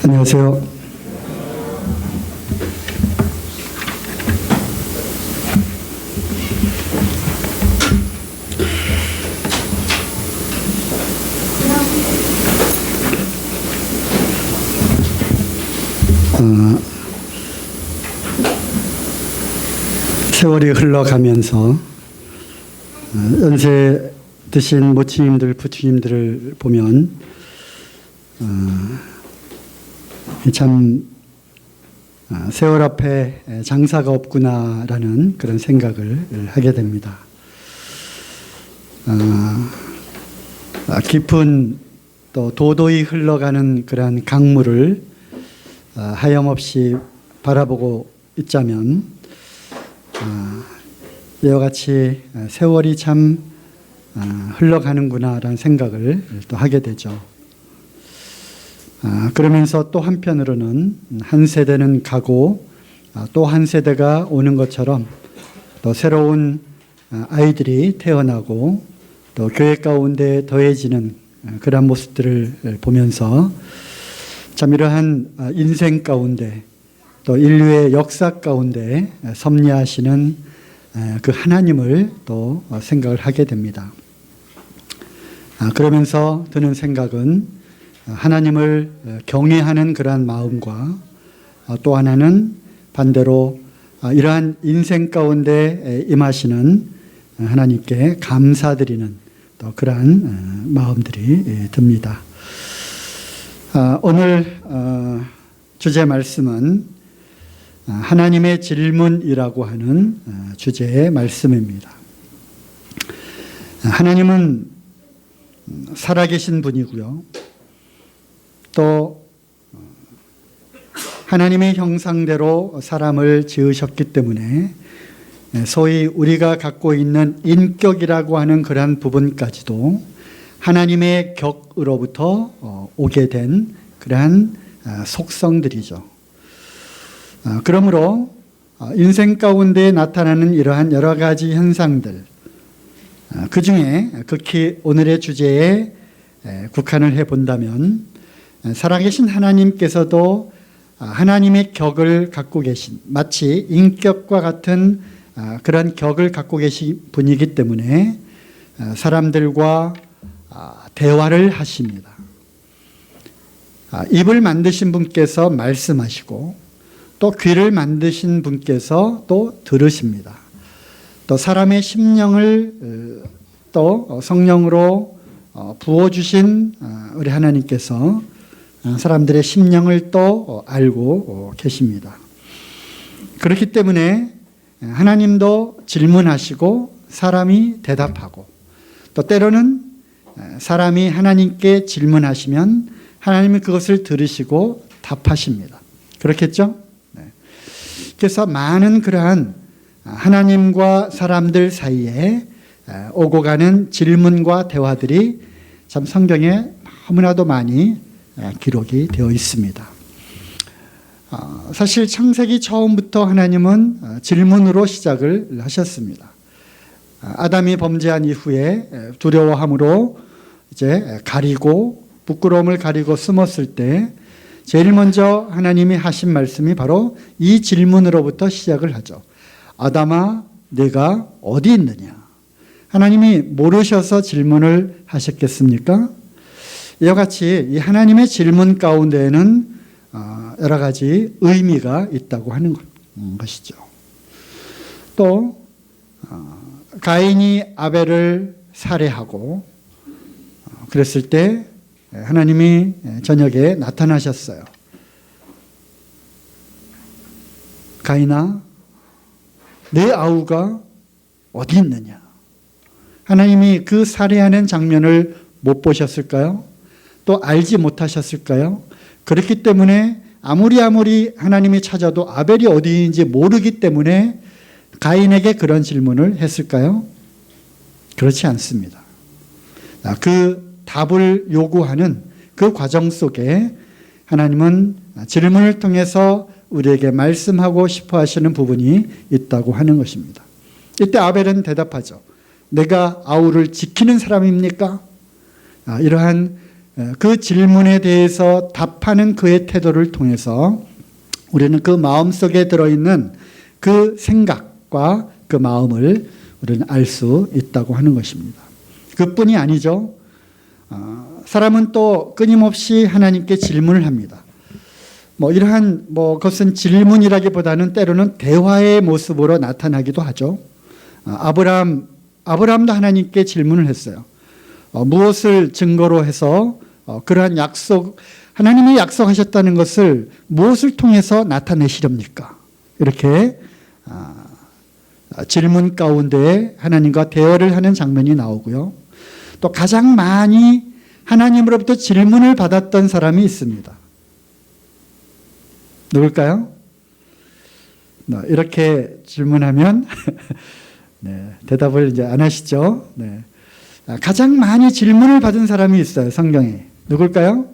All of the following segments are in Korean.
안녕하세요. 세월이 흘러가면서 연세 드신 모친님들, 부처님들을 보면 참 세월 앞에 장사가 없구나라는 그런 생각을 하게 됩니다. 깊은 또 도도히 흘러가는 그러한 강물을 하염없이 바라보고 있자면 이와 같이 세월이 참 흘러가는구나라는 생각을 또 하게 되죠. 그러면서 또 한편으로는 한 세대는 가고 또 한 세대가 오는 것처럼 또 새로운 아이들이 태어나고 또 교회 가운데 더해지는 그런 모습들을 보면서 참 이러한 인생 가운데 또 인류의 역사 가운데 섭리하시는 그 하나님을 또 생각을 하게 됩니다. 그러면서 드는 생각은 하나님을 경외하는 그러한 마음과 또 하나는 반대로 이러한 인생 가운데 임하시는 하나님께 감사드리는 또 그러한 마음들이 듭니다. 오늘 주제 말씀은 하나님의 질문이라고 하는 주제의 말씀입니다. 하나님은 살아계신 분이고요. 또 하나님의 형상대로 사람을 지으셨기 때문에 소위 우리가 갖고 있는 인격이라고 하는 그러한 부분까지도 하나님의 격으로부터 오게 된 그러한 속성들이죠. 그러므로 인생 가운데 나타나는 이러한 여러 가지 현상들, 그 중에 극히 오늘의 주제에 국한을 해본다면 살아계신 하나님께서도 하나님의 격을 갖고 계신, 마치 인격과 같은 그런 격을 갖고 계신 분이기 때문에 사람들과 대화를 하십니다. 입을 만드신 분께서 말씀하시고 또 귀를 만드신 분께서 또 들으십니다. 또 사람의 심령을 또 성령으로 부어주신 우리 하나님께서 사람들의 심령을 또 알고 계십니다. 그렇기 때문에 하나님도 질문하시고 사람이 대답하고 또 때로는 사람이 하나님께 질문하시면 하나님은 그것을 들으시고 답하십니다. 그렇겠죠? 그래서 많은 그러한 하나님과 사람들 사이에 오고 가는 질문과 대화들이 참 성경에 너무나도 많이 기록이 되어 있습니다. 사실 창세기 처음부터 하나님은 질문으로 시작을 하셨습니다. 아담이 범죄한 이후에 두려워함으로 이제 가리고 부끄러움을 가리고 숨었을 때 제일 먼저 하나님이 하신 말씀이 바로 이 질문으로부터 시작을 하죠. 아담아, 네가 어디 있느냐? 하나님이 모르셔서 질문을 하셨겠습니까? 이와 같이 이 하나님의 질문 가운데에는 여러 가지 의미가 있다고 하는 것이죠. 또 가인이 아벨을 살해하고 그랬을 때 하나님이 저녁에 나타나셨어요. 가인아, 내 아우가 어디 있느냐? 하나님이 그 살해하는 장면을 못 보셨을까요? 또 알지 못하셨을까요? 그렇기 때문에 아무리 하나님이 찾아도 아벨이 어디인지 모르기 때문에 가인에게 그런 질문을 했을까요? 그렇지 않습니다. 그 답을 요구하는 그 과정 속에 하나님은 질문을 통해서 우리에게 말씀하고 싶어 하시는 부분이 있다고 하는 것입니다. 이때 아벨은 대답하죠. 내가 아우를 지키는 사람입니까? 이러한 그 질문에 대해서 답하는 그의 태도를 통해서 우리는 그 마음속에 들어있는 그 생각과 그 마음을 우리는 알 수 있다고 하는 것입니다. 그뿐이 아니죠. 사람은 또 끊임없이 하나님께 질문을 합니다. 이러한 것은 질문이라기보다는 때로는 대화의 모습으로 나타나기도 하죠. 아브라함도 하나님께 질문을 했어요. 무엇을 증거로 해서 그러한 하나님이 약속하셨다는 것을 무엇을 통해서 나타내시렵니까? 이렇게 질문 가운데 하나님과 대화를 하는 장면이 나오고요. 또 가장 많이 하나님으로부터 질문을 받았던 사람이 있습니다. 누굴까요? 이렇게 질문하면 네, 대답을 이제 안 하시죠. 네. 가장 많이 질문을 받은 사람이 있어요, 성경에. 누굴까요?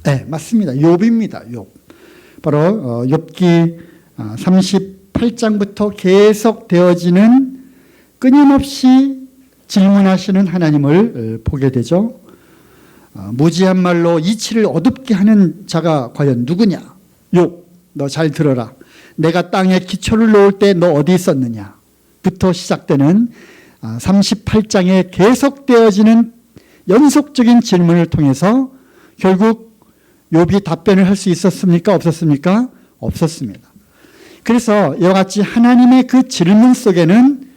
네, 맞습니다. 욥입니다. 욥. 바로 욥기 38장부터 계속 되어지는 끊임없이 질문하시는 하나님을 보게 되죠. 무지한 말로 이치를 어둡게 하는 자가 과연 누구냐? 욥, 너 잘 들어라. 내가 땅에 기초를 놓을 때 너 어디 있었느냐? 부터 시작되는 38장에 계속되어지는 연속적인 질문을 통해서 결국 욥이 답변을 할 수 있었습니까? 없었습니까? 없었습니다. 그래서 이와 같이 하나님의 그 질문 속에는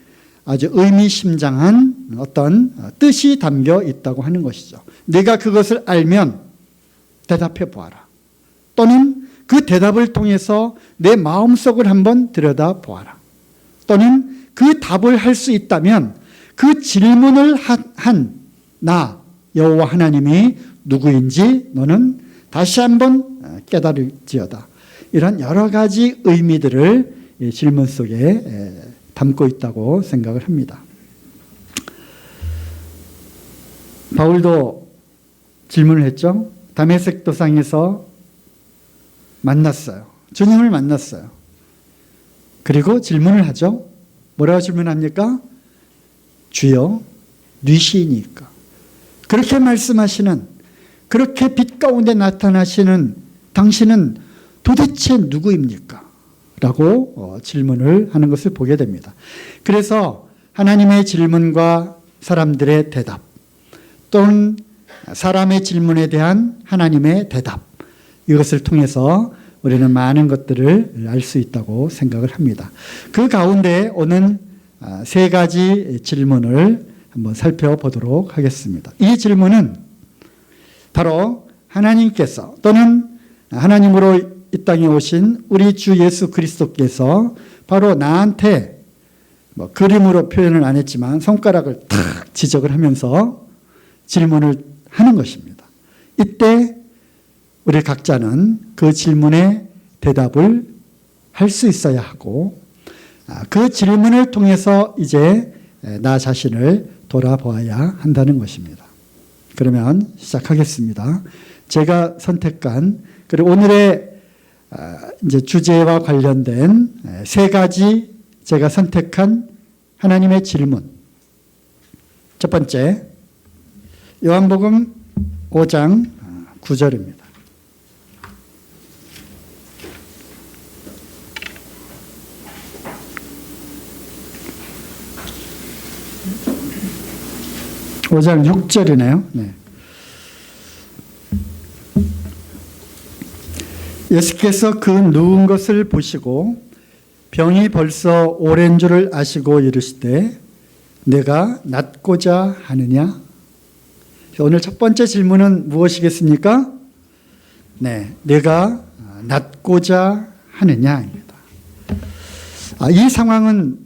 아주 의미심장한 어떤 뜻이 담겨 있다고 하는 것이죠. 네가 그것을 알면 대답해 보아라. 또는 그 대답을 통해서 내 마음속을 한번 들여다 보아라. 또는 그 답을 할 수 있다면 그 질문을 한 나 여호와 하나님이 누구인지 너는 다시 한번 깨달을지어다. 이런 여러 가지 의미들을 질문 속에 담고 있다고 생각을 합니다. 바울도 질문을 했죠. 다메섹 도상에서 만났어요. 주님을 만났어요. 그리고 질문을 하죠. 뭐라고 질문합니까? 주여, 뉘시니까. 그렇게 말씀하시는, 그렇게 빛 가운데 나타나시는 당신은 도대체 누구입니까? 라고 질문을 하는 것을 보게 됩니다. 그래서 하나님의 질문과 사람들의 대답, 또는 사람의 질문에 대한 하나님의 대답, 이것을 통해서 우리는 많은 것들을 알 수 있다고 생각을 합니다. 그 가운데 오는 세 가지 질문을 한번 살펴보도록 하겠습니다. 이 질문은 바로 하나님께서 또는 하나님으로 이 땅에 오신 우리 주 예수 그리스도께서 바로 나한테 그림으로 표현을 안 했지만 손가락을 탁 지적을 하면서 질문을 하는 것입니다. 이때 우리 각자는 그 질문에 대답을 할 수 있어야 하고 그 질문을 통해서 이제 나 자신을 돌아보아야 한다는 것입니다. 그러면 시작하겠습니다. 제가 선택한 그리고 오늘의 이제 주제와 관련된 세 가지 제가 선택한 하나님의 질문. 첫 번째, 요한복음 5장 9절입니다. 오 장 6절이네요. 네. 예수께서 그 누운 것을 보시고 병이 벌써 오랜 줄을 아시고 이르시되 내가 낫고자 하느냐? 오늘 첫 번째 질문은 무엇이겠습니까? 네, 내가 낫고자 하느냐입니다. 이 상황은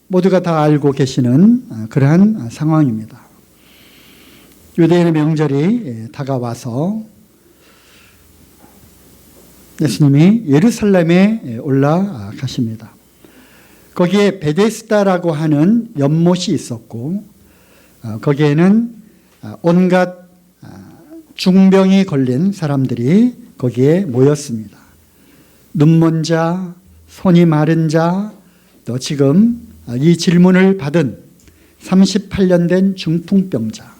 모두가 다 알고 계시는 그러한 상황입니다. 유대인의 명절이 다가와서 예수님이 예루살렘에 올라가십니다. 거기에 베데스다라고 하는 연못이 있었고 거기에는 온갖 중병이 걸린 사람들이 거기에 모였습니다. 눈먼 자, 손이 마른 자, 또 지금 이 질문을 받은 38년 된 중풍병자,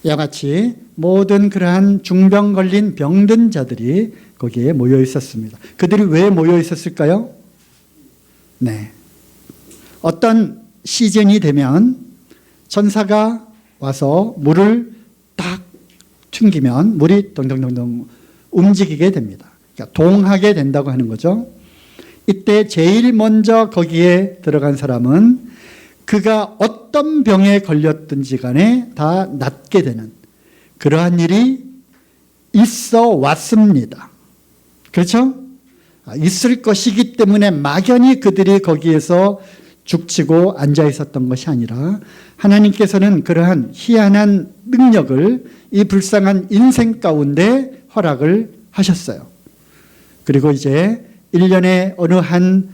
이와 같이 모든 그러한 중병 걸린 병든 자들이 거기에 모여 있었습니다. 그들이 왜 모여 있었을까요? 네. 어떤 시즌이 되면 천사가 와서 물을 딱 튕기면 물이 동동동동 움직이게 됩니다. 그러니까 동하게 된다고 하는 거죠. 이때 제일 먼저 거기에 들어간 사람은 그가 어떤 병에 걸렸든지 간에 다 낫게 되는 그러한 일이 있어 왔습니다. 그렇죠? 있을 것이기 때문에 막연히 그들이 거기에서 죽치고 앉아 있었던 것이 아니라 하나님께서는 그러한 희한한 능력을 이 불쌍한 인생 가운데 허락을 하셨어요. 그리고 이제 1년에 어느 한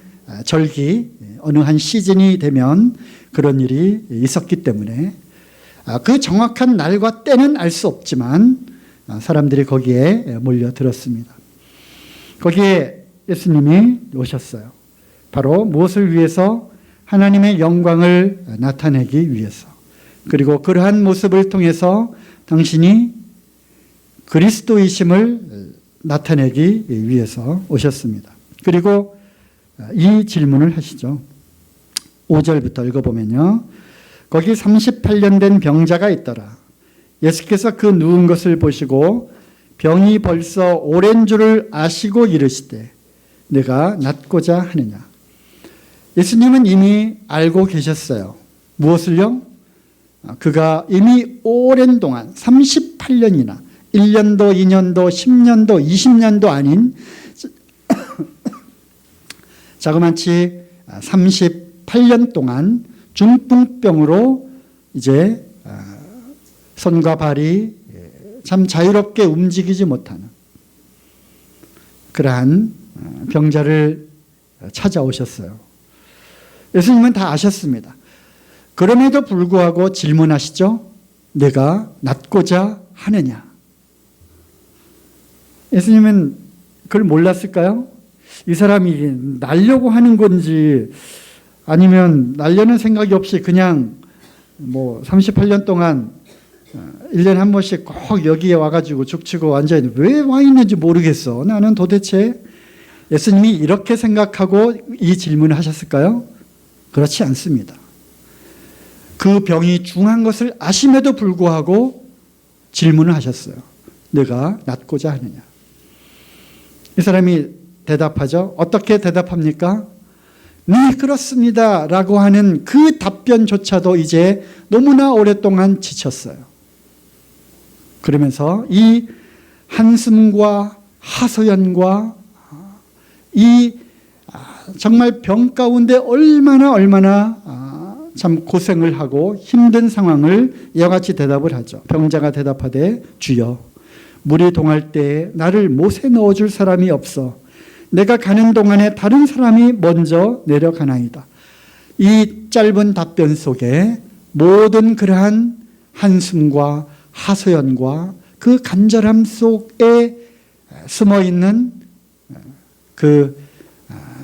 절기, 어느 한 시즌이 되면 그런 일이 있었기 때문에 그 정확한 날과 때는 알 수 없지만 사람들이 거기에 몰려들었습니다. 거기에 예수님이 오셨어요. 바로 무엇을 위해서? 하나님의 영광을 나타내기 위해서. 그리고 그러한 모습을 통해서 당신이 그리스도이심을 나타내기 위해서 오셨습니다. 그리고 이 질문을 하시죠. 5절부터 읽어보면요. 거기 38년 된 병자가 있더라. 예수께서 그 누운 것을 보시고 병이 벌써 오랜 줄을 아시고 이르시되 내가 낫고자 하느냐. 예수님은 이미 알고 계셨어요. 무엇을요? 그가 이미 오랜 동안 38년이나 1년도, 2년도, 10년도, 20년도 아닌 자그마치 38년 동안 중풍병으로 이제 손과 발이 참 자유롭게 움직이지 못하는 그러한 병자를 찾아오셨어요. 예수님은 다 아셨습니다. 그럼에도 불구하고 질문하시죠. 내가 낫고자 하느냐. 예수님은 그걸 몰랐을까요? 이 사람이 날려고 하는 건지 아니면 날려는 생각이 없이 그냥 38년 동안 1년에 한 번씩 꼭 여기에 와가지고 죽치고 앉아있는 왜 와 있는지 모르겠어. 나는 도대체 예수님이 이렇게 생각하고 이 질문을 하셨을까요? 그렇지 않습니다. 그 병이 중한 것을 아심에도 불구하고 질문을 하셨어요. 내가 낫고자 하느냐. 이 사람이 대답하죠. 어떻게 대답합니까? 네, 그렇습니다. 라고 하는 그 답변조차도 이제 너무나 오랫동안 지쳤어요. 그러면서 이 한숨과 하소연과 이 정말 병 가운데 얼마나 참 고생을 하고 힘든 상황을 이와 같이 대답을 하죠. 병자가 대답하되 주여 물이 동할 때에 나를 못에 넣어줄 사람이 없어 내가 가는 동안에 다른 사람이 먼저 내려가나이다. 이 짧은 답변 속에 모든 그러한 한숨과 하소연과 그 간절함 속에 숨어있는 그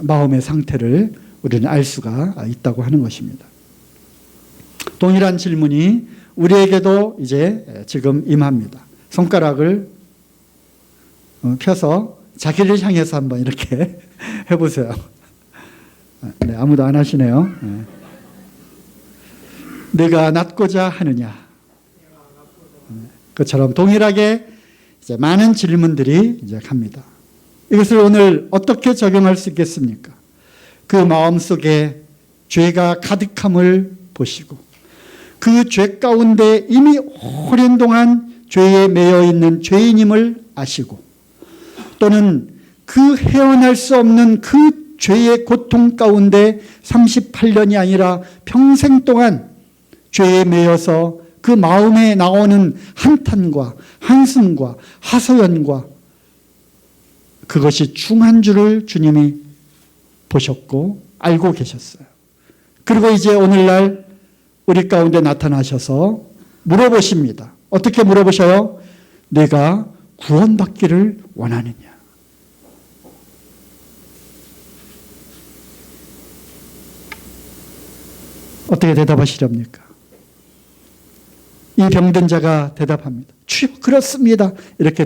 마음의 상태를 우리는 알 수가 있다고 하는 것입니다. 동일한 질문이 우리에게도 이제 지금 임합니다. 손가락을 펴서 자기를 향해서 한번 이렇게 해보세요. 네, 아무도 안 하시네요. 네. 내가 낫고자 하느냐. 그처럼 동일하게 이제 많은 질문들이 이제 갑니다. 이것을 오늘 어떻게 적용할 수 있겠습니까? 그 마음 속에 죄가 가득함을 보시고 그 죄 가운데 이미 오랜 동안 죄에 매여 있는 죄인임을 아시고 또는 그 헤어날 수 없는 그 죄의 고통 가운데 38년이 아니라 평생 동안 죄에 매여서 그 마음에 나오는 한탄과 한숨과 하소연과 그것이 중한 줄을 주님이 보셨고 알고 계셨어요. 그리고 이제 오늘날 우리 가운데 나타나셔서 물어보십니다. 어떻게 물어보셔요? 내가 구원받기를 원하느냐? 어떻게 대답하시렵니까? 이 병든 자가 대답합니다. 주여, 그렇습니다. 이렇게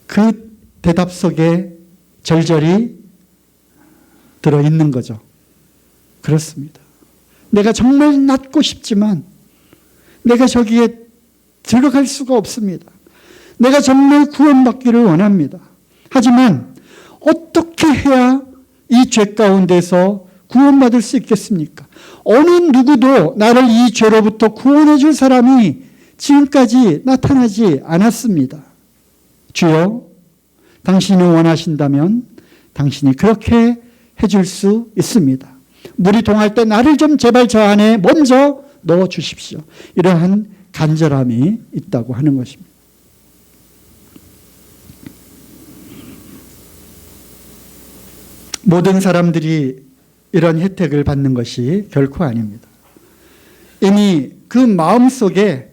그 대답 속에 절절히 들어있는 거죠. 그렇습니다. 내가 정말 낫고 싶지만 내가 저기에 들어갈 수가 없습니다. 내가 정말 구원받기를 원합니다. 하지만 어떻게 해야 이 죄 가운데서 구원받을 수 있겠습니까? 어느 누구도 나를 이 죄로부터 구원해 줄 사람이 지금까지 나타나지 않았습니다. 주여, 당신이 원하신다면 당신이 그렇게 해줄 수 있습니다. 물이 동할 때 나를 좀 제발 저 안에 먼저 넣어 주십시오. 이러한 간절함이 있다고 하는 것입니다. 모든 사람들이 이런 혜택을 받는 것이 결코 아닙니다. 이미 그 마음속에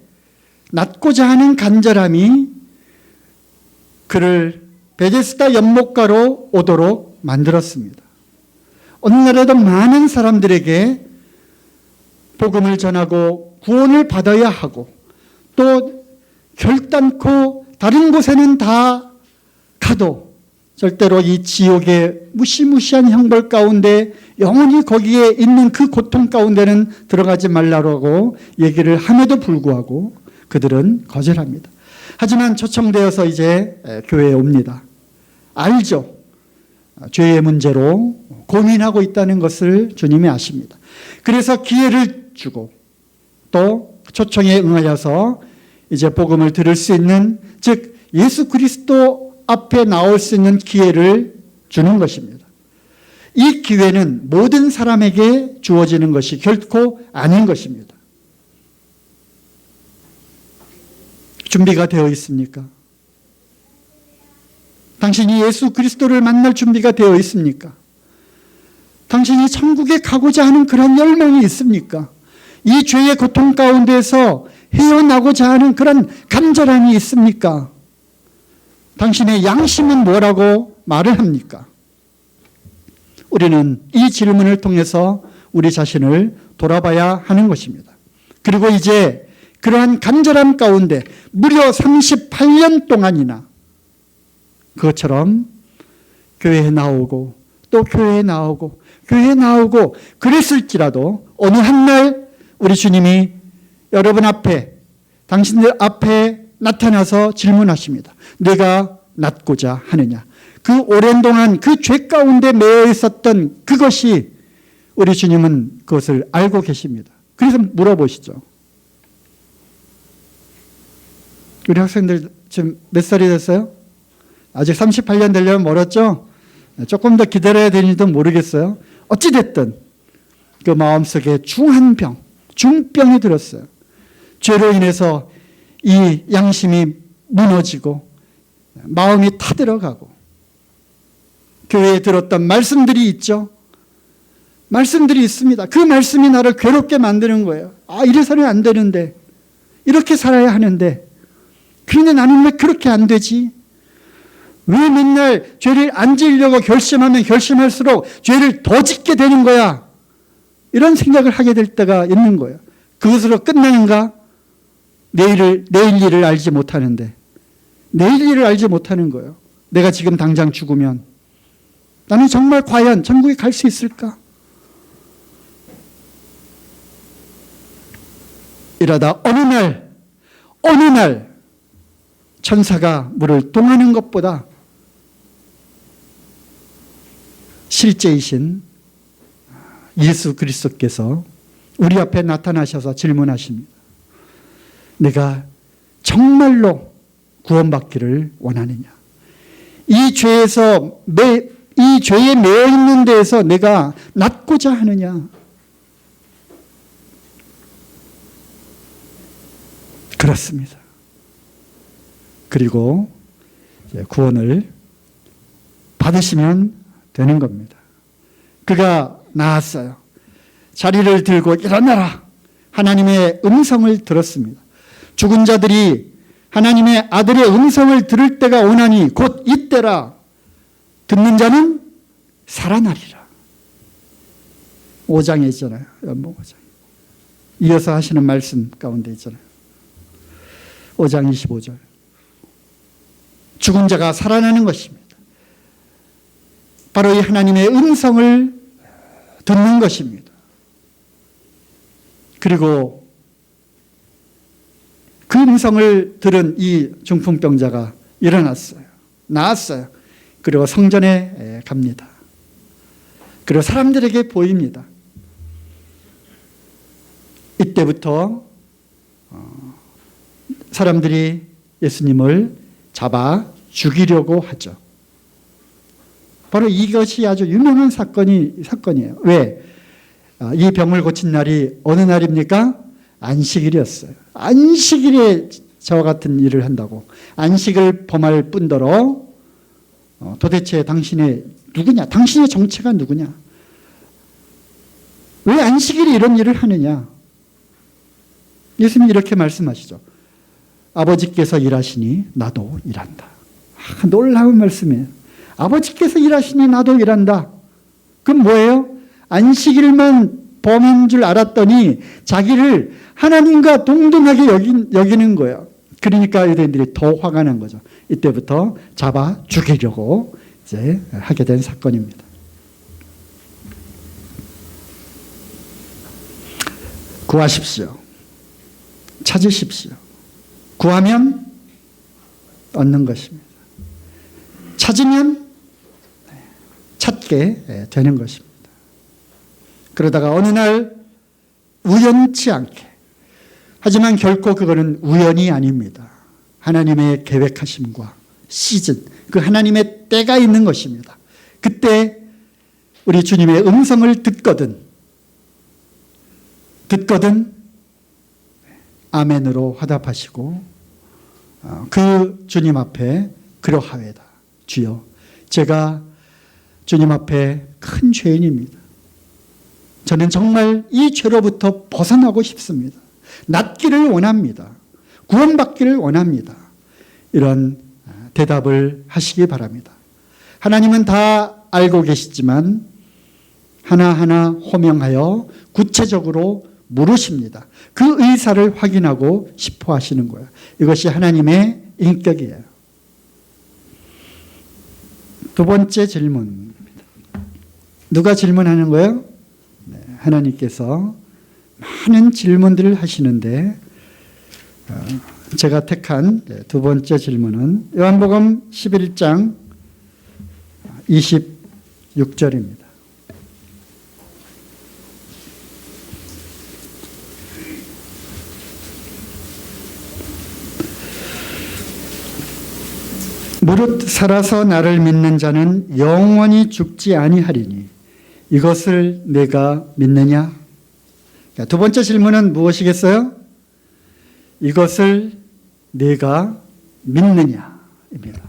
낫고자 하는 간절함이 그를 베데스다 연못가로 오도록 만들었습니다. 오늘날에도 많은 사람들에게 복음을 전하고 구원을 받아야 하고 또 결단코 다른 곳에는 다 가도 절대로 이 지옥의 무시무시한 형벌 가운데 영원히 거기에 있는 그 고통 가운데는 들어가지 말라고 얘기를 함에도 불구하고 그들은 거절합니다. 하지만 초청되어서 이제 교회에 옵니다. 알죠. 죄의 문제로 고민하고 있다는 것을 주님이 아십니다. 그래서 기회를 주고 또 초청에 응하여서 이제 복음을 들을 수 있는, 즉 예수 그리스도 앞에 나올 수 있는 기회를 주는 것입니다. 이 기회는 모든 사람에게 주어지는 것이 결코 아닌 것입니다. 준비가 되어 있습니까? 당신이 예수 그리스도를 만날 준비가 되어 있습니까? 당신이 천국에 가고자 하는 그런 열망이 있습니까? 이 죄의 고통 가운데서 헤어나고자 하는 그런 간절함이 있습니까? 당신의 양심은 뭐라고 말을 합니까? 우리는 이 질문을 통해서 우리 자신을 돌아봐야 하는 것입니다. 그리고 이제 그러한 간절함 가운데 무려 38년 동안이나 그것처럼 교회에 나오고 또 교회에 나오고 교회에 나오고 그랬을지라도 어느 한날 우리 주님이 여러분 앞에, 당신들 앞에 나타나서 질문하십니다. 내가 낫고자 하느냐? 그 오랜 동안 그 죄 가운데 매여 있었던 그것이 우리 주님은 그것을 알고 계십니다. 그래서 물어보시죠. 우리 학생들 지금 몇 살이 됐어요? 아직 38년 되려면 멀었죠? 조금 더 기다려야 되는지도 모르겠어요. 어찌됐든 그 마음속에 중한 병, 중병이 들었어요. 죄로 인해서 이 양심이 무너지고 마음이 타들어가고 교회에 들었던 말씀들이 있죠. 말씀들이 있습니다. 그 말씀이 나를 괴롭게 만드는 거예요. 아, 이래서는 안 되는데, 이렇게 살아야 하는데, 그런데 나는 왜 그렇게 안 되지? 왜 맨날 죄를 안 지으려고 결심하면 결심할수록 죄를 더 짓게 되는 거야? 이런 생각을 하게 될 때가 있는 거예요. 그것으로 끝나는가? 내일 일을 알지 못하는데, 내일 일을 알지 못하는 거예요. 내가 지금 당장 죽으면 나는 정말 과연 천국에 갈 수 있을까? 이러다 어느 날 천사가 물을 동하는 것보다 실제이신 예수 그리스도께서 우리 앞에 나타나셔서 질문하십니다. 내가 정말로 구원받기를 원하느냐? 이 죄에 매여 있는 데에서 내가 낫고자 하느냐? 그렇습니다. 그리고 구원을 받으시면 되는 겁니다. 그가 나았어요. 자리를 들고 일어나라. 하나님의 음성을 들었습니다. 죽은 자들이 하나님의 아들의 음성을 들을 때가 오나니 곧 이때라. 듣는 자는 살아나리라. 5장에 있잖아요. 연복 5장. 이어서 하시는 말씀 가운데 있잖아요. 5장 25절. 죽은 자가 살아나는 것입니다. 바로 이 하나님의 음성을 듣는 것입니다. 그리고 그 음성을 들은 이 중풍병자가 일어났어요. 나았어요. 그리고 성전에 갑니다. 그리고 사람들에게 보입니다. 이때부터 사람들이 예수님을 잡아 죽이려고 하죠. 바로 이것이 아주 유명한 사건이에요. 왜? 이 병을 고친 날이 어느 날입니까? 안식일이었어요. 안식일에 저와 같은 일을 한다고. 안식을 범할 뿐더러 도대체 당신의 누구냐? 당신의 정체가 누구냐? 왜 안식일에 이런 일을 하느냐? 예수님이 이렇게 말씀하시죠. 아버지께서 일하시니 나도 일한다. 놀라운 말씀이에요. 아버지께서 일하시니 나도 일한다. 그럼 뭐예요? 안식일만 범인 줄 알았더니 자기를 하나님과 동등하게 여기는 거예요. 그러니까 유대인들이 더 화가 난 거죠. 이때부터 잡아 죽이려고 이제 하게 된 사건입니다. 구하십시오. 찾으십시오. 구하면 얻는 것입니다. 찾으면 찾게 되는 것입니다. 그러다가 어느 날 우연치 않게, 하지만 결코 그거는 우연이 아닙니다. 하나님의 계획하심과 시즌, 그 하나님의 때가 있는 것입니다. 그때 우리 주님의 음성을 듣거든 아멘으로 화답하시고 그 주님 앞에 그러하외다. 주여, 제가 주님 앞에 큰 죄인입니다. 저는 정말 이 죄로부터 벗어나고 싶습니다. 낫기를 원합니다. 구원받기를 원합니다. 이런 대답을 하시기 바랍니다. 하나님은 다 알고 계시지만 하나하나 호명하여 구체적으로 물으십니다. 그 의사를 확인하고 싶어 하시는 거예요. 이것이 하나님의 인격이에요. 두 번째 질문입니다. 누가 질문하는 거예요? 하나님께서 많은 질문들을 하시는데 제가 택한 두 번째 질문은 요한복음 11장 26절입니다. 무릇 살아서 나를 믿는 자는 영원히 죽지 아니하리니 이것을 내가 믿느냐? 두 번째 질문은 무엇이겠어요? 이것을 내가 믿느냐입니다.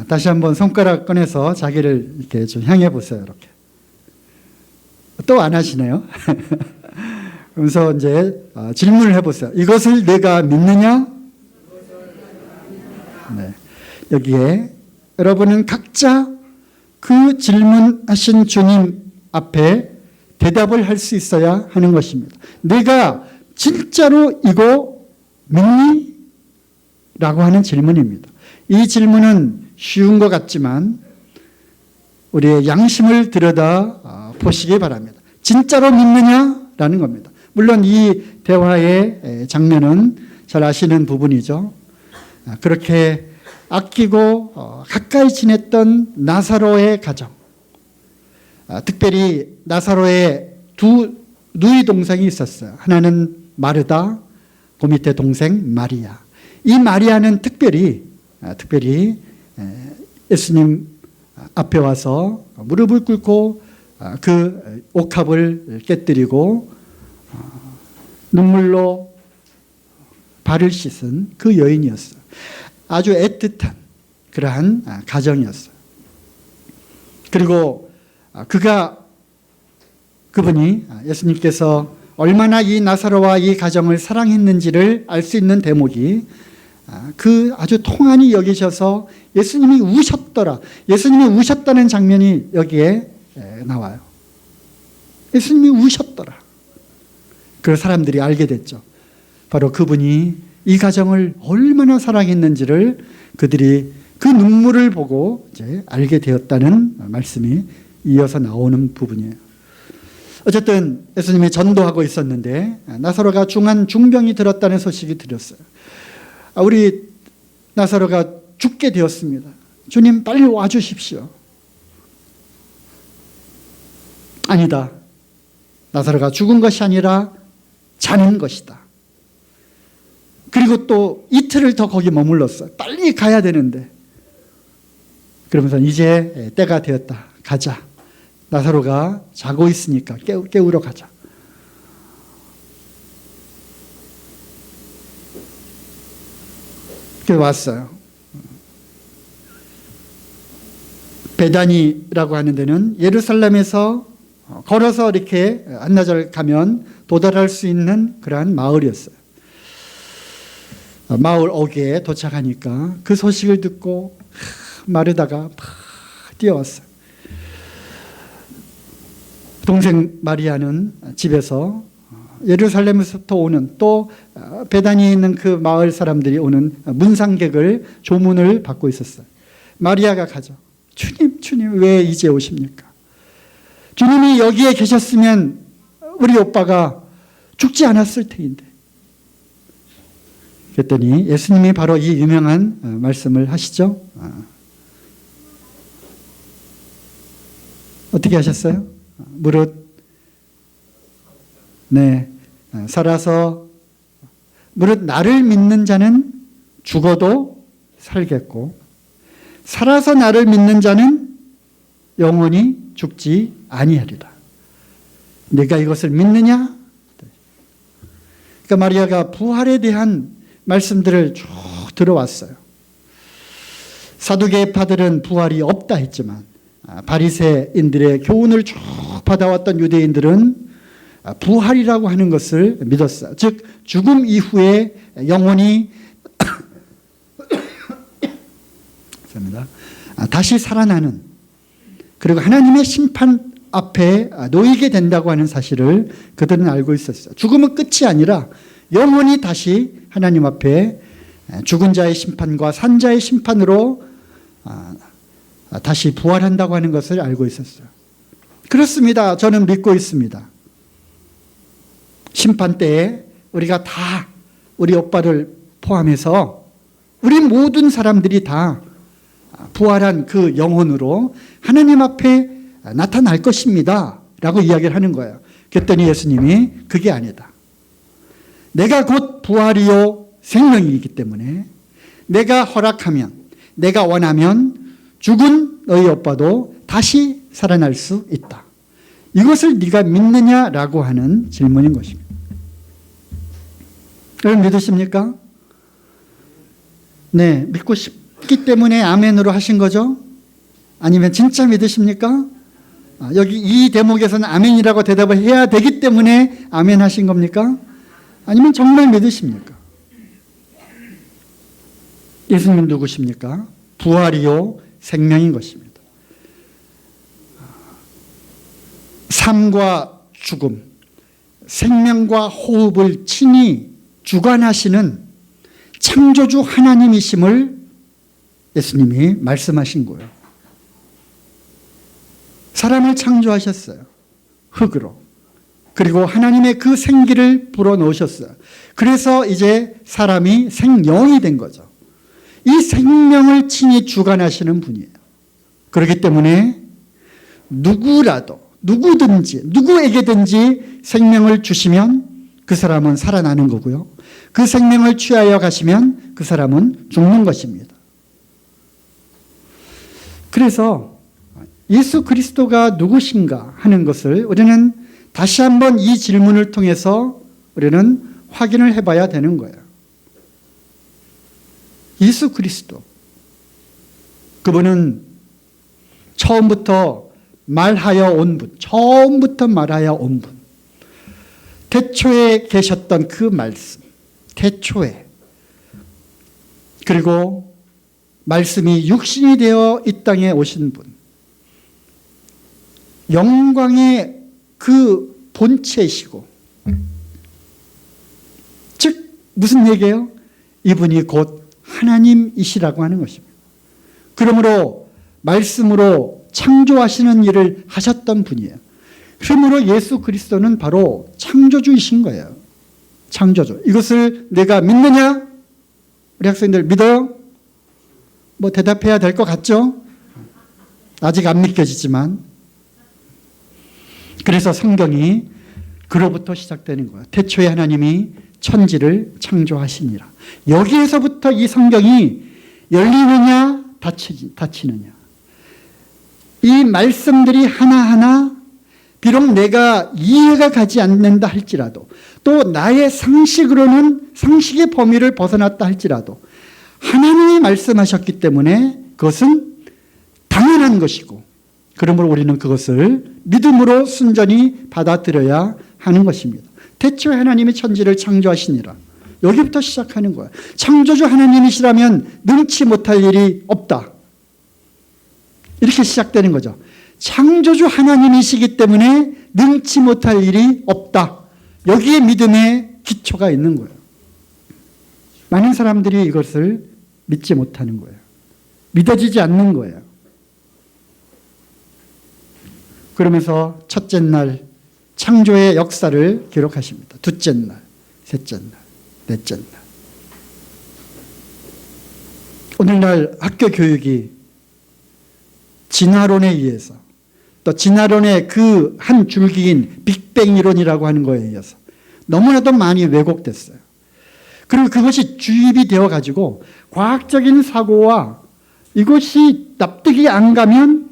다시 한번 손가락 꺼내서 자기를 이렇게 좀 향해 보세요. 이렇게. 또 안 하시네요. 그러면서 이제 질문을 해보세요. 이것을 내가 믿느냐? 네. 여기에 여러분은 각자 그 질문하신 주님 앞에 대답을 할 수 있어야 하는 것입니다. 내가 진짜로 이거 믿니? 라고 하는 질문입니다. 이 질문은 쉬운 것 같지만 우리의 양심을 들여다 보시기 바랍니다. 진짜로 믿느냐라는 겁니다. 물론 이 대화의 장면은 잘 아시는 부분이죠. 그렇게 아끼고 가까이 지냈던 나사로의 가정, 특별히 나사로의 두 누이 동생이 있었어요. 하나는 마르다, 그 밑에 동생 마리아. 이 마리아는 특별히 예수님 앞에 와서 무릎을 꿇고 그 옥합을 깨뜨리고 눈물로 발을 씻은 그 여인이었어요. 아주 애틋한 그러한 가정이었어요. 그리고 그분이 예수님께서 얼마나 이 나사로와 이 가정을 사랑했는지를 알 수 있는 대목이 그 아주 통한이 여기셔서 예수님이 우셨더라. 예수님이 우셨다는 장면이 여기에 나와요. 예수님이 우셨더라. 그 사람들이 알게 됐죠. 바로 그분이 이 가정을 얼마나 사랑했는지를 그들이 그 눈물을 보고 이제 알게 되었다는 말씀이 이어서 나오는 부분이에요. 어쨌든 예수님이 전도하고 있었는데 나사로가 중한 중병이 들었다는 소식이 들렸어요. 우리 나사로가 죽게 되었습니다. 주님 빨리 와주십시오. 아니다. 나사로가 죽은 것이 아니라 자는 것이다. 그리고 또 이틀을 더 거기 머물렀어요. 빨리 가야 되는데. 그러면서 이제 때가 되었다. 가자. 나사로가 자고 있으니까 깨우러 가자. 그래서 왔어요. 베다니라고 하는 데는 예루살렘에서 걸어서 이렇게 한나절 가면 도달할 수 있는 그러한 마을이었어요. 마을 어귀에 도착하니까 그 소식을 듣고 마르다가 막 뛰어왔어요. 동생 마리아는 집에서 예루살렘에서부터 오는 또 베다니에 있는 그 마을 사람들이 오는 문상객을 조문을 받고 있었어요. 마리아가 가죠. 주님 왜 이제 오십니까? 주님이 여기에 계셨으면 우리 오빠가 죽지 않았을 테인데. 그랬더니 예수님이 바로 이 유명한 말씀을 하시죠. 어떻게 하셨어요? 무릇 살아서 무릇 나를 믿는 자는 죽어도 살겠고 살아서 나를 믿는 자는 영원히 죽지 아니하리라. 네가 이것을 믿느냐? 그러니까 마리아가 부활에 대한 말씀들을 쭉 들어왔어요. 사두개파들은 부활이 없다 했지만 바리새인들의 교훈을 쭉 받아왔던 유대인들은 부활이라고 하는 것을 믿었어요. 즉 죽음 이후에 영혼이 다시 살아나는, 그리고 하나님의 심판 앞에 놓이게 된다고 하는 사실을 그들은 알고 있었어요. 죽음은 끝이 아니라 영혼이 다시 하나님 앞에 죽은 자의 심판과 산 자의 심판으로 다시 부활한다고 하는 것을 알고 있었어요. 그렇습니다. 저는 믿고 있습니다. 심판 때에 우리가 다, 우리 오빠를 포함해서 우리 모든 사람들이 다 부활한 그 영혼으로 하나님 앞에 나타날 것입니다 라고 이야기를 하는 거예요. 그랬더니 예수님이 그게 아니다. 내가 곧 부활이요 생명이기 때문에 내가 허락하면, 내가 원하면 죽은 너희 오빠도 다시 살아날 수 있다. 이것을 네가 믿느냐라고 하는 질문인 것입니다. 여러분 믿으십니까? 네, 믿고 싶기 때문에 아멘으로 하신 거죠? 아니면 진짜 믿으십니까? 여기 이 대목에서는 아멘이라고 대답을 해야 되기 때문에 아멘 하신 겁니까? 아니면 정말 믿으십니까? 예수님은 누구십니까? 부활이요 생명인 것입니다. 삶과 죽음, 생명과 호흡을 친히 주관하시는 창조주 하나님이심을 예수님이 말씀하신 거예요. 사람을 창조하셨어요. 흙으로. 그리고 하나님의 그 생기를 불어넣으셨어요. 그래서 이제 사람이 생명이 된 거죠. 이 생명을 친히 주관하시는 분이에요. 그렇기 때문에 누구라도, 누구든지, 누구에게든지 생명을 주시면 그 사람은 살아나는 거고요. 그 생명을 취하여 가시면 그 사람은 죽는 것입니다. 그래서 예수 그리스도가 누구신가 하는 것을 우리는 다시 한번 이 질문을 통해서 우리는 확인을 해봐야 되는 거예요. 예수 그리스도, 그분은 처음부터 말하여 온 분, 처음부터 말하여 온 분, 태초에 계셨던 그 말씀, 태초에, 그리고 말씀이 육신이 되어 이 땅에 오신 분, 영광의 그 본체시고 무슨 얘기예요? 이분이 곧 하나님이시라고 하는 것입니다. 그러므로 말씀으로 창조하시는 일을 하셨던 분이에요. 그러므로 예수 그리스도는 바로 창조주이신 거예요. 창조주. 이것을 내가 믿느냐? 우리 학생들 믿어요? 뭐 대답해야 될 것 같죠? 아직 안 믿겨지지만. 그래서 성경이 그로부터 시작되는 거예요. 태초에 하나님이 천지를 창조하시니라. 여기에서부터 이 성경이 열리느냐 닫히느냐. 이 말씀들이 하나하나 비록 내가 이해가 가지 않는다 할지라도, 또 나의 상식으로는 상식의 범위를 벗어났다 할지라도 하나님이 말씀하셨기 때문에 그것은 당연한 것이고, 그러므로 우리는 그것을 믿음으로 순전히 받아들여야 하는 것입니다. 태초에 하나님이 천지를 창조하시니라. 여기부터 시작하는 거예요. 창조주 하나님이시라면 능치 못할 일이 없다. 이렇게 시작되는 거죠. 창조주 하나님이시기 때문에 능치 못할 일이 없다. 여기에 믿음의 기초가 있는 거예요. 많은 사람들이 이것을 믿지 못하는 거예요. 믿어지지 않는 거예요. 그러면서 첫째 날 창조의 역사를 기록하십니다. 둘째 날, 셋째 날, 넷째 날. 오늘날 학교 교육이 진화론에 의해서, 또 진화론의 그 한 줄기인 빅뱅 이론이라고 하는 거에 의해서 너무나도 많이 왜곡됐어요. 그리고 그것이 주입이 되어 가지고 과학적인 사고와 이것이 납득이 안 가면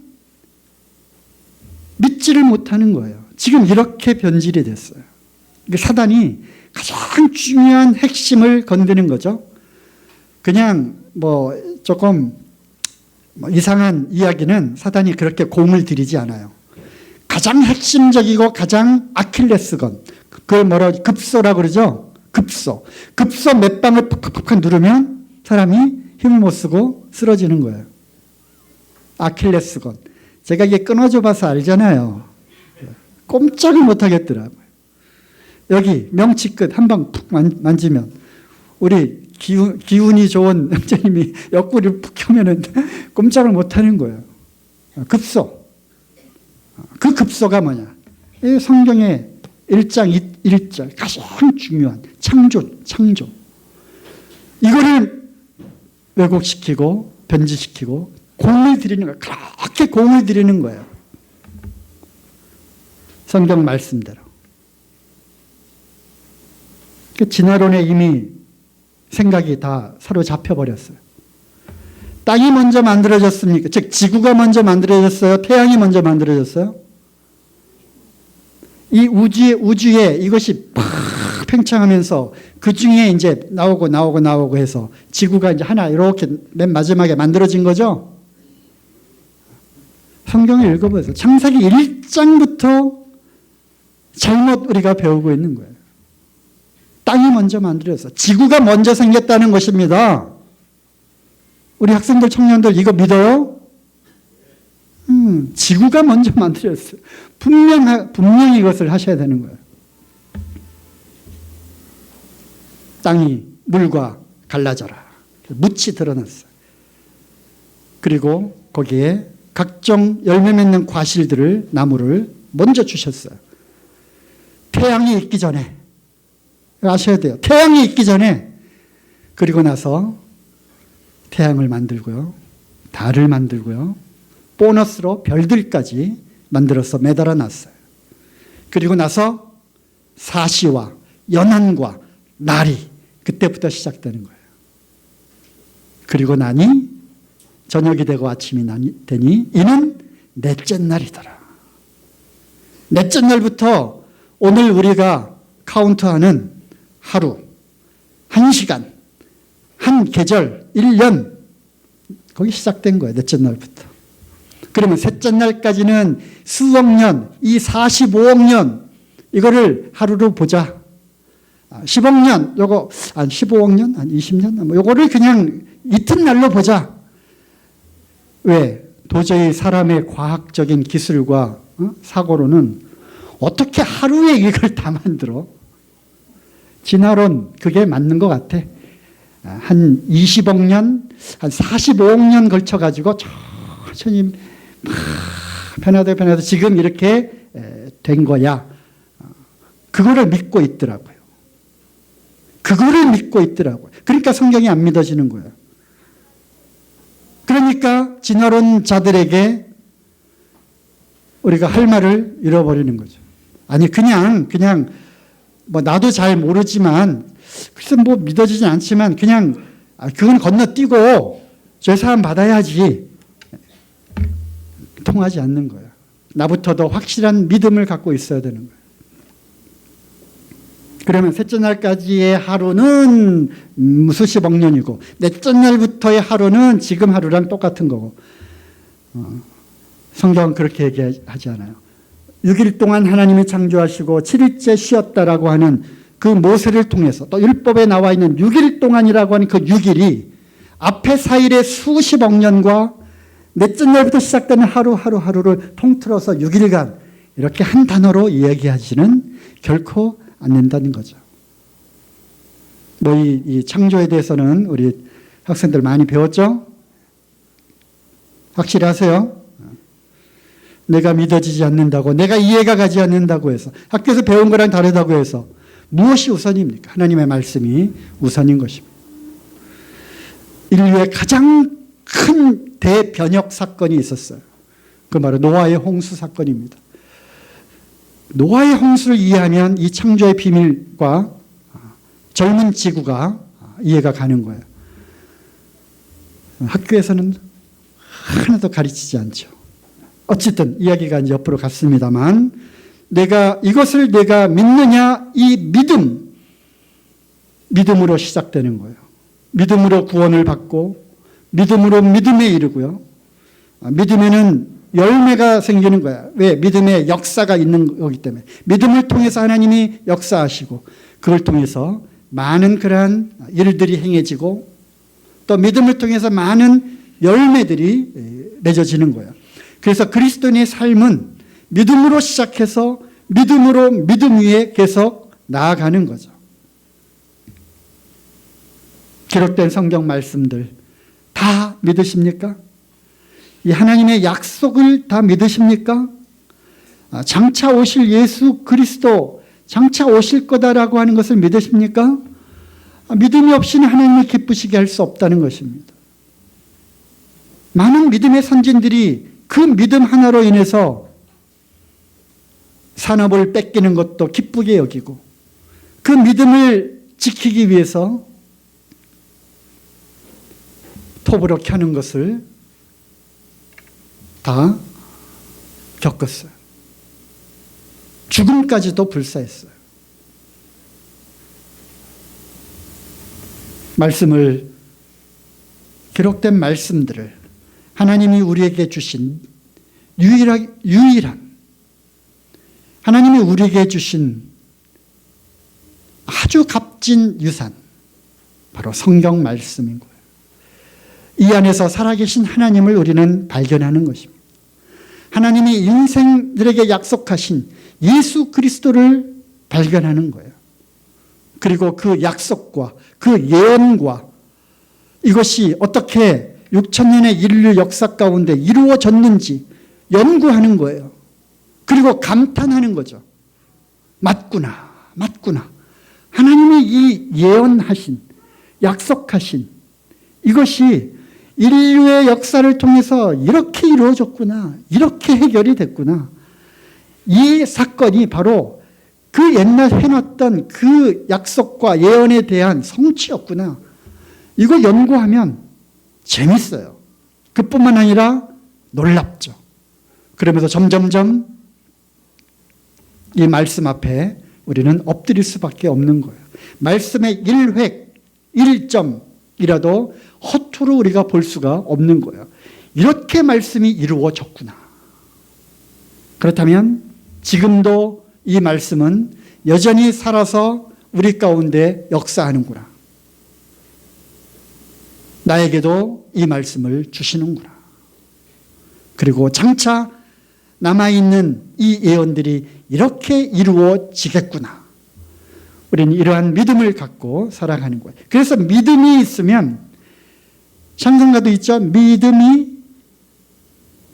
믿지를 못하는 거예요. 지금 이렇게 변질이 됐어요. 사단이 가장 중요한 핵심을 건드는 거죠. 그냥 뭐 조금 이상한 이야기는 사단이 그렇게 공을 들이지 않아요. 가장 핵심적이고 가장 아킬레스건, 그걸 뭐라고 급소라고 그러죠. 급소 몇 방을 팍팍팍 누르면 사람이 힘을 못 쓰고 쓰러지는 거예요. 아킬레스건. 제가 이게 끊어줘 봐서 알잖아요. 꼼짝을 못 하겠더라고요. 여기 명치 끝 한 방 푹 만지면 우리 기운이 좋은 형제님이 옆구리를 푹 켜면은 꼼짝을 못 하는 거예요. 급소. 그 급소가 뭐냐? 이 성경의 1장 1절 가장 중요한 창조. 이거를 왜곡시키고 변질시키고 공을 들이는 거예요. 그렇게 공을 들이는 거예요. 성경 말씀대로. 진화론에 이미 생각이 다 사로잡혀 버렸어요. 땅이 먼저 만들어졌습니까? 즉 지구가 먼저 만들어졌어요? 태양이 먼저 만들어졌어요? 이 우주에 이것이 팍 팽창하면서 그 중에 이제 나오고 해서 지구가 이제 하나 이렇게 맨 마지막에 만들어진 거죠? 성경을 읽어보세요. 창세기 1장부터 잘못 우리가 배우고 있는 거예요. 땅이 먼저 만들어서 지구가 먼저 생겼다는 것입니다. 우리 학생들, 청년들 이거 믿어요? 지구가 먼저 만들었어요. 분명히 이것을 하셔야 되는 거예요. 땅이 물과 갈라져라. 묻이 드러났어요. 그리고 거기에 각종 열매 맺는 과실들을, 나무를 먼저 주셨어요. 태양이 있기 전에. 아셔야 돼요. 태양이 있기 전에. 그리고 나서 태양을 만들고요. 달을 만들고요. 보너스로 별들까지 만들어서 매달아 놨어요. 그리고 나서 사시와 연한과 날이 그때부터 시작되는 거예요. 그리고 나니 저녁이 되고 아침이 되니 이는 넷째 날이더라. 넷째 날부터 오늘 우리가 카운트하는 하루, 한 시간, 한 계절, 1년 거기 시작된 거예요. 넷째 날부터. 그러면 셋째 날까지는 수억 년, 이 45억 년 이거를 하루로 보자. 10억 년, 요거 한 15억 년, 한 20년, 요거를 그냥 이튿날로 보자. 왜? 도저히 사람의 과학적인 기술과 사고로는 어떻게 하루에 이걸 다 만들어? 진화론 그게 맞는 것 같아. 한 20억 년, 한 45억 년 걸쳐가지고 천천히 막 변화되고 지금 이렇게 된 거야. 그거를 믿고 있더라고요. 그거를 믿고 있더라고요. 그러니까 성경이 안 믿어지는 거예요. 그러니까 진화론자들에게 우리가 할 말을 잃어버리는 거죠. 아니 그냥 뭐 나도 잘 모르지만 글쎄 뭐 믿어지진 않지만 그냥 그건 건너뛰고 죄사함 받아야지. 통하지 않는 거야. 나부터도 확실한 믿음을 갖고 있어야 되는 거야. 그러면 셋째 날까지의 하루는 수십억 년이고 넷째 날부터의 하루는 지금 하루랑 똑같은 거고 성경은 그렇게 얘기하지 않아요. 6일 동안 하나님이 창조하시고 7일째 쉬었다라고 하는 그 모세를 통해서 또 율법에 나와 있는 6일 동안이라고 하는 그 6일이 앞에 4일의 수십억 년과 넷째 날부터 시작되는 하루를 통틀어서 6일간 이렇게 한 단어로 이야기하지는 결코 않는다는 거죠. 뭐 이 창조에 대해서는 우리 학생들 많이 배웠죠? 확실히 하세요? 내가 믿어지지 않는다고, 내가 이해가 가지 않는다고 해서, 학교에서 배운 거랑 다르다고 해서 무엇이 우선입니까? 하나님의 말씀이 우선인 것입니다. 인류의 가장 큰 대변혁 사건이 있었어요. 그 바로 노아의 홍수 사건입니다. 노아의 홍수를 이해하면 이 창조의 비밀과 젊은 지구가 이해가 가는 거예요. 학교에서는 하나도 가르치지 않죠. 어쨌든 이야기가 이제 옆으로 갔습니다만 이것을 내가 믿느냐, 이 믿음으로 시작되는 거예요. 믿음으로 구원을 받고 믿음으로 믿음에 이르고요. 믿음에는 열매가 생기는 거야. 왜? 믿음의 역사가 있는 거기 때문에. 믿음을 통해서 하나님이 역사하시고 그걸 통해서 많은 그러한 일들이 행해지고 또 믿음을 통해서 많은 열매들이 맺어지는 거예요. 그래서 그리스도인의 삶은 믿음으로 시작해서 믿음으로 믿음 위에 계속 나아가는 거죠. 기록된 성경 말씀들 다 믿으십니까? 이 하나님의 약속을 다 믿으십니까? 장차 오실 예수 그리스도 장차 오실 거다라고 하는 것을 믿으십니까? 믿음이 없이는 하나님을 기쁘시게 할 수 없다는 것입니다. 많은 믿음의 선진들이 그 믿음 하나로 인해서 산업을 뺏기는 것도 기쁘게 여기고 그 믿음을 지키기 위해서 톱으로 켜는 것을 다 겪었어요. 죽음까지도 불사했어요. 기록된 말씀들을 하나님이 우리에게 주신 유일한 하나님이 우리에게 주신 아주 값진 유산, 바로 성경 말씀인 거예요. 이 안에서 살아계신 하나님을 우리는 발견하는 것입니다. 하나님이 인생들에게 약속하신 예수 그리스도를 발견하는 거예요. 그리고 그 약속과 그 예언과 이것이 어떻게 6,000년의 인류 역사 가운데 이루어졌는지 연구하는 거예요. 그리고 감탄하는 거죠. 맞구나. 하나님이 이 예언하신, 약속하신 이것이 인류의 역사를 통해서 이렇게 이루어졌구나. 이렇게 해결이 됐구나. 이 사건이 바로 그 옛날 해놨던 그 약속과 예언에 대한 성취였구나. 이거 연구하면 재밌어요. 그뿐만 아니라 놀랍죠. 그러면서 점점점 이 말씀 앞에 우리는 엎드릴 수밖에 없는 거예요. 말씀의 1획, 1점이라도 허투루 우리가 볼 수가 없는 거예요. 이렇게 말씀이 이루어졌구나. 그렇다면 지금도 이 말씀은 여전히 살아서 우리 가운데 역사하는구나. 나에게도 이 말씀을 주시는구나. 그리고 장차 남아있는 이 예언들이 이렇게 이루어지겠구나. 우리는 이러한 믿음을 갖고 살아가는 거예요. 그래서 믿음이 있으면 찬송가도 있죠.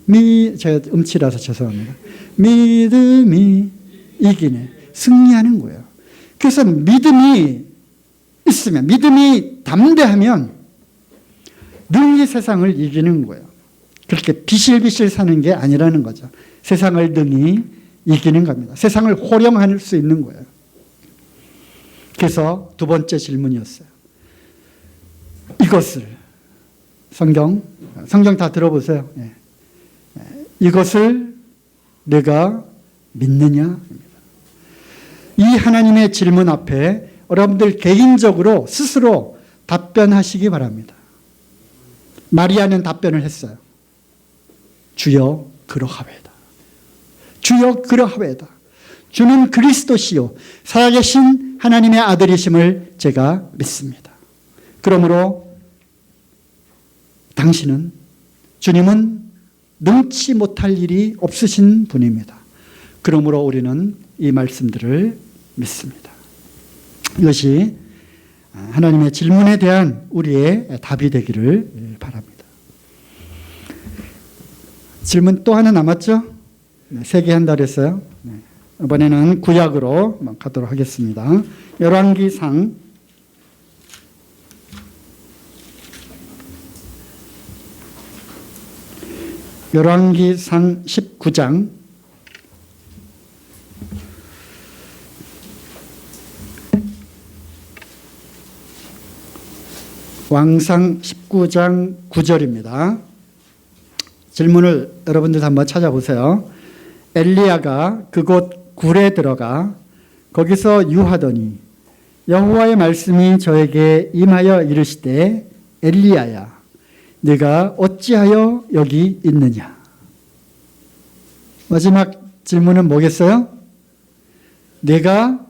제가 음치라서 죄송합니다. 믿음이 이기네. 승리하는 거예요. 그래서 믿음이 있으면, 믿음이 담대하면 늘 이 세상을 이기는 거예요. 그렇게 비실비실 사는 게 아니라는 거죠. 세상을 능히 이기는 겁니다. 세상을 호령할 수 있는 거예요. 그래서 두 번째 질문이었어요. 이것을 성경 다 들어보세요. 이것을 내가 믿느냐? 이 하나님의 질문 앞에 여러분들 개인적으로 스스로 답변하시기 바랍니다. 마리아는 답변을 했어요. 주여 그러하외다. 주여 그러하외다. 주는 그리스도시요 살아계신 하나님의 아들이심을 제가 믿습니다. 그러므로 주님은 능치 못할 일이 없으신 분입니다. 그러므로 우리는 이 말씀들을 믿습니다. 이것이 하나님의 질문에 대한 우리의 답이 되기를 바랍니다. 질문 또 하나 남았죠? 3개 한다 그랬어요. 이번에는 구약으로 가도록 하겠습니다. 열왕기상 19장 왕상 19장 9절입니다. 질문을 여러분들 한번 찾아보세요. 엘리야가 그곳 굴에 들어가 거기서 유하더니 여호와의 말씀이 저에게 임하여 이르시되 엘리야야 네가 어찌하여 여기 있느냐. 마지막 질문은 뭐겠어요? 네가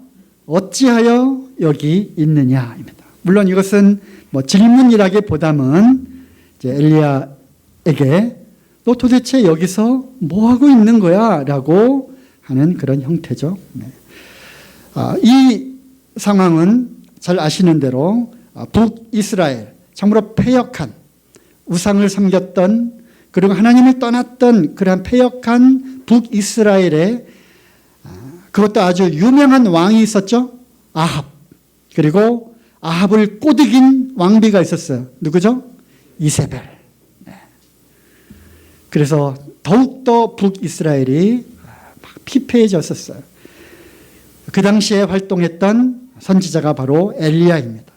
어찌하여 여기 있느냐입니다. 물론 이것은 질문이라기보다는 엘리야에게 너 도대체 여기서 뭐 하고 있는 거야? 라고 하는 그런 형태죠. 이 상황은 잘 아시는 대로 북이스라엘, 참으로 패역한, 우상을 섬겼던, 그리고 하나님을 떠났던 그러한 패역한 북이스라엘에 그것도 아주 유명한 왕이 있었죠. 아합. 그리고 아합을 꼬드긴 왕비가 있었어요. 누구죠? 이세벨. 그래서 더욱더 북이스라엘이 피폐해졌었어요. 그 당시에 활동했던 선지자가 바로 엘리야입니다.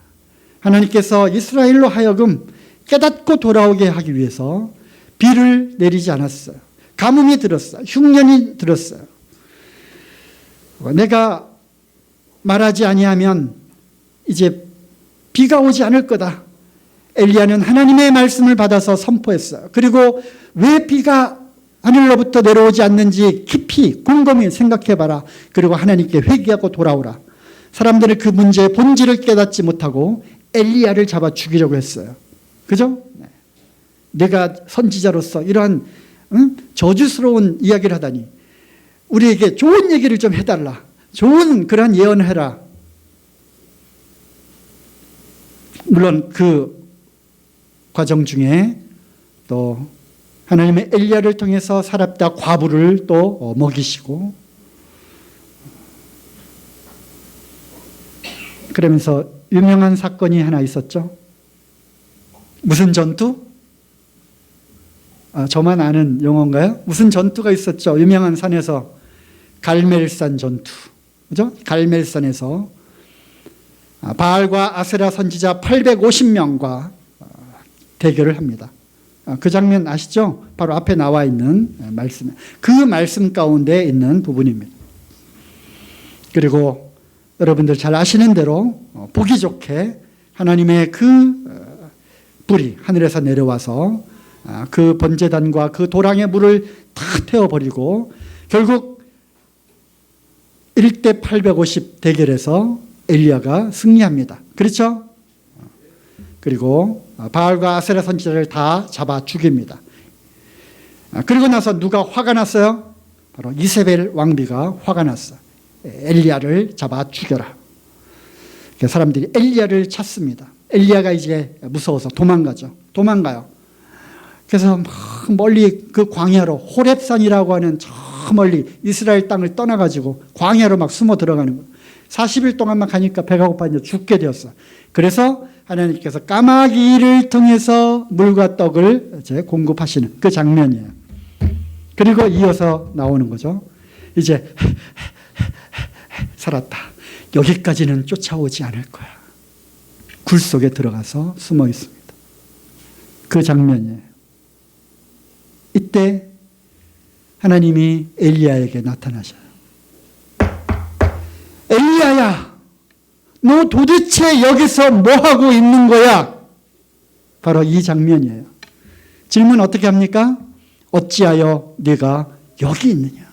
하나님께서 이스라엘로 하여금 깨닫고 돌아오게 하기 위해서 비를 내리지 않았어요. 가뭄이 들었어요. 흉년이 들었어요. 내가 말하지 아니하면 이제 비가 오지 않을 거다. 엘리야는 하나님의 말씀을 받아서 선포했어요. 그리고 왜 비가 하늘로부터 내려오지 않는지 깊이 곰곰이 생각해봐라. 그리고 하나님께 회개하고 돌아오라. 사람들은 그 문제의 본질을 깨닫지 못하고 엘리야를 잡아 죽이려고 했어요. 그죠? 내가 선지자로서 이러한 저주스러운 이야기를 하다니 우리에게 좋은 얘기를 좀 해달라. 좋은 그런 예언을 해라. 물론 그 과정 중에 또 하나님의 엘리야를 통해서 사렙다 과부를 또 먹이시고 그러면서 유명한 사건이 하나 있었죠. 무슨 전투? 저만 아는 용어인가요? 무슨 전투가 있었죠? 유명한 산에서 갈멜산 전투. 그죠? 갈멜산에서 바알과 아세라 선지자 850명과 대결을 합니다. 그 장면 아시죠? 바로 앞에 나와 있는 말씀. 그 말씀 가운데 있는 부분입니다. 그리고 여러분들 잘 아시는 대로 보기 좋게 하나님의 그 불이 하늘에서 내려와서 그 번제단과 그 도랑의 물을 다 태워버리고 결국 1대 850 대결에서 엘리야가 승리합니다. 그렇죠? 그리고 바알과 아세라 선지자를 다 잡아 죽입니다. 그리고 나서 누가 화가 났어요? 바로 이세벨 왕비가 화가 났어. 엘리야를 잡아 죽여라. 사람들이 엘리야를 찾습니다. 엘리야가 이제 무서워서 도망가요. 그래서 막 멀리 그 광야로 호렙산이라고 하는 저 멀리 이스라엘 땅을 떠나가지고 광야로 막 숨어 들어가는 거예요. 40일 동안만 가니까 배가 고파 이제 죽게 되었어. 그래서 하나님께서 까마귀를 통해서 물과 떡을 이제 공급하시는 그 장면이에요. 그리고 이어서 나오는 거죠. 이제 살았다. 여기까지는 쫓아오지 않을 거야. 굴 속에 들어가서 숨어 있습니다. 그 장면이에요. 이때 하나님이 엘리야에게 나타나셔요. 엘리야야, 너 도대체 여기서 뭐하고 있는 거야? 바로 이 장면이에요. 질문 어떻게 합니까? 어찌하여 네가 여기 있느냐?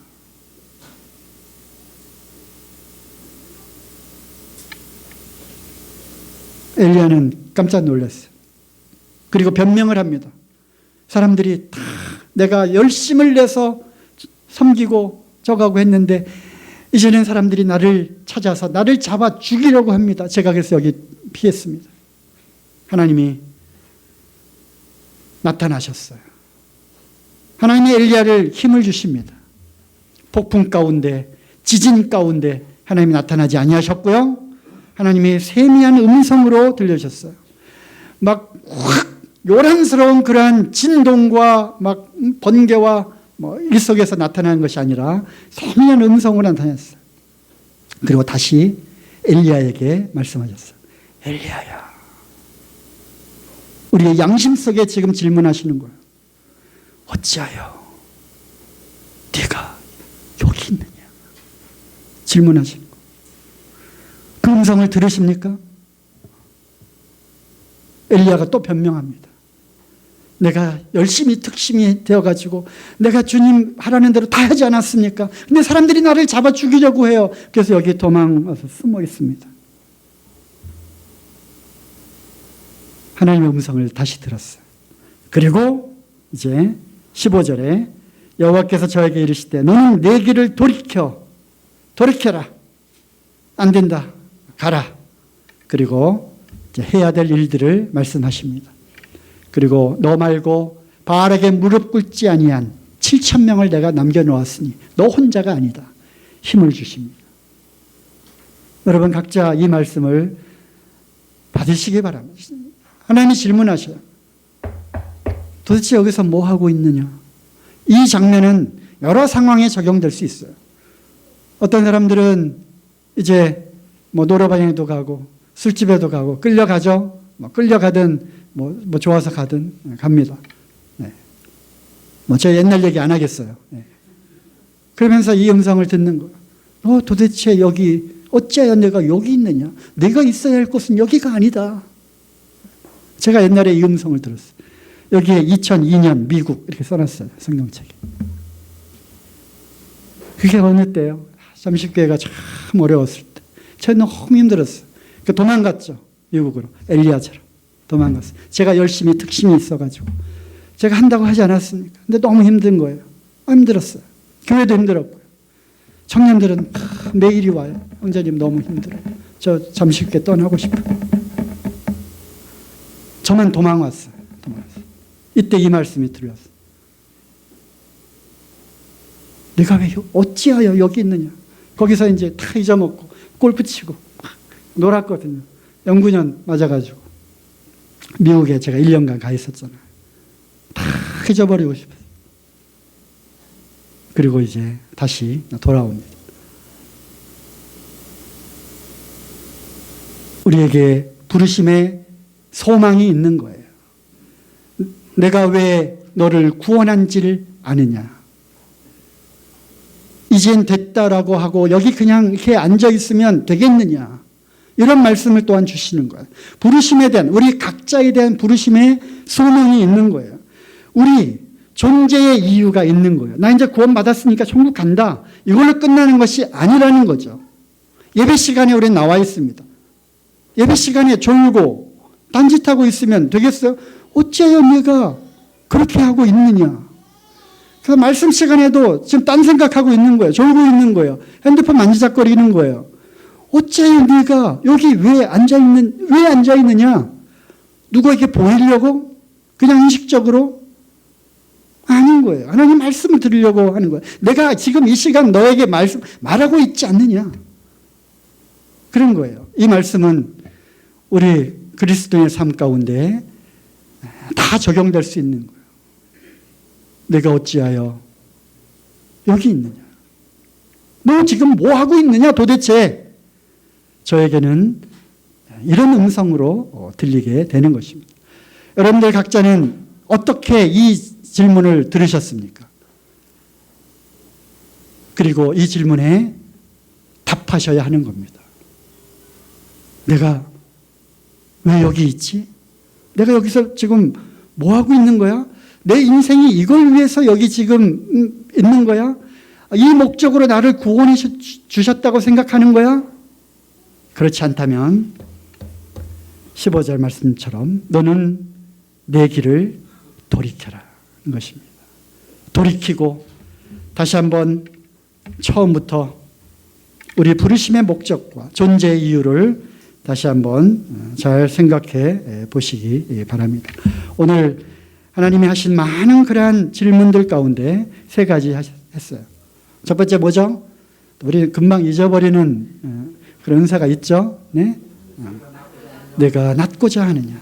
엘리야는 깜짝 놀랐어요. 그리고 변명을 합니다. 사람들이 다 내가 열심을 내서 섬기고 저가고 했는데 이제는 사람들이 나를 찾아서 나를 잡아 죽이려고 합니다. 제가 그래서 여기 피했습니다. 하나님이 나타나셨어요. 하나님이 엘리야를 힘을 주십니다. 폭풍 가운데, 지진 가운데 하나님이 나타나지 아니하셨고요. 하나님이 세미한 음성으로 들려주셨어요. 막 확 요란스러운 그러한 진동과 막 번개와 일속에서 나타나는 것이 아니라 세미한 음성으로 나타났어요. 그리고 다시 엘리야에게 말씀하셨어요. 엘리야야, 우리의 양심 속에 지금 질문하시는 거예요. 어찌하여 네가 여기 있느냐? 질문하시는 거예요. 그 음성을 들으십니까? 엘리야가 또 변명합니다. 내가 열심히 특심이 되어가지고 내가 주님 하라는 대로 다 하지 않았습니까? 근데 사람들이 나를 잡아 죽이려고 해요. 그래서 여기 도망와서 숨어 있습니다. 하나님의 음성을 다시 들었어요. 그리고 이제 15절에 여호와께서 저에게 이르시되 너는 내 길을 돌이켜라. 안 된다. 가라. 그리고 이제 해야 될 일들을 말씀하십니다. 그리고 너 말고 바알에게 무릎 꿇지 아니한 7,000명을 내가 남겨놓았으니 너 혼자가 아니다. 힘을 주십니다. 여러분 각자 이 말씀을 받으시기 바랍니다. 하나님이 질문하셔요. 도대체 여기서 뭐 하고 있느냐? 이 장면은 여러 상황에 적용될 수 있어요. 어떤 사람들은 이제 노래방에도 가고 술집에도 가고 끌려가죠. 끌려가든 좋아서 가든 갑니다. 네. 제가 옛날 얘기 안 하겠어요. 네. 그러면서 이 음성을 듣는 거예요. 너 도대체 여기 어찌하여 내가 여기 있느냐? 내가 있어야 할 곳은 여기가 아니다. 제가 옛날에 이 음성을 들었어요. 여기에 2002년 미국 이렇게 써놨어요. 성경책에. 그게 어느 때요? 잠식교회가 참 어려웠을 때. 제가 너무 힘들었어요. 도망갔죠. 미국으로. 엘리야처럼. 도망갔어요. 제가 열심히 특심이 있어가지고. 제가 한다고 하지 않았습니까? 근데 너무 힘든 거예요. 힘들었어요. 교회도 힘들었고요. 청년들은 매일이 와요. 형제님 너무 힘들어요. 저 잠식교회 떠나고 싶어요. 저만 도망왔어요. 이때 이 말씀이 들렸어요. 내가 왜 어찌하여 여기 있느냐? 거기서 이제 다 잊어먹고 골프 치고 막 놀았거든요. 연구년 맞아가지고 미국에 제가 1년간 가 있었잖아요. 다 잊어버리고 싶어요. 그리고 이제 다시 돌아옵니다. 우리에게 부르심의 소망이 있는 거예요. 내가 왜 너를 구원한지를 아느냐? 이젠 됐다라고 하고 여기 그냥 이렇게 앉아 있으면 되겠느냐? 이런 말씀을 또한 주시는 거예요. 부르심에 대한, 우리 각자에 대한 부르심의 소망이 있는 거예요. 우리 존재의 이유가 있는 거예요. 나 이제 구원받았으니까 천국 간다. 이걸로 끝나는 것이 아니라는 거죠. 예배 시간에 우리는 나와 있습니다. 예배 시간에 졸고 딴짓하고 있으면 되겠어요? 어찌하여 내가 그렇게 하고 있느냐? 그래서 말씀 시간에도 지금 딴 생각하고 있는 거예요. 졸고 있는 거예요. 핸드폰 만지작거리는 거예요. 어째요 네가 여기 왜 앉아있느냐? 누구에게 보이려고? 그냥 인식적으로? 아닌 거예요. 하나님 말씀을 들으려고 하는 거예요. 내가 지금 이 시간 너에게 말하고 있지 않느냐? 그런 거예요. 이 말씀은 우리 그리스도인의 삶 가운데 다 적용될 수 있는 거예요. 내가 어찌하여 여기 있느냐? 너 지금 뭐 하고 있느냐 도대체? 저에게는 이런 음성으로 들리게 되는 것입니다. 여러분들 각자는 어떻게 이 질문을 들으셨습니까? 그리고 이 질문에 답하셔야 하는 겁니다. 내가 왜 여기 있지? 내가 여기서 지금 뭐 하고 있는 거야? 내 인생이 이걸 위해서 여기 지금 있는 거야? 이 목적으로 나를 구원해 주셨다고 생각하는 거야? 그렇지 않다면 15절 말씀처럼 너는 내 길을 돌이켜라 는 것입니다. 돌이키고 다시 한번 처음부터 우리 부르심의 목적과 존재의 이유를 다시 한번 잘 생각해 보시기 바랍니다. 오늘 하나님이 하신 많은 그러한 질문들 가운데 세 가지 했어요. 첫 번째 뭐죠? 우리 금방 잊어버리는 그런 은사가 있죠. 네? 내가 낫고자 하느냐.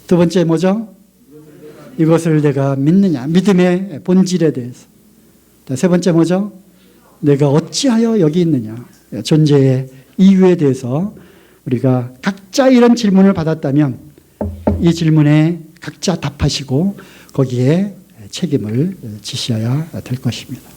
두 번째 뭐죠? 이것을 내가 믿느냐. 믿음의 본질에 대해서. 세 번째 뭐죠? 내가 어찌하여 여기 있느냐. 존재의 이유에 대해서 우리가 각자 이런 질문을 받았다면 이 질문에 각자 답하시고 거기에 책임을 지셔야 될 것입니다.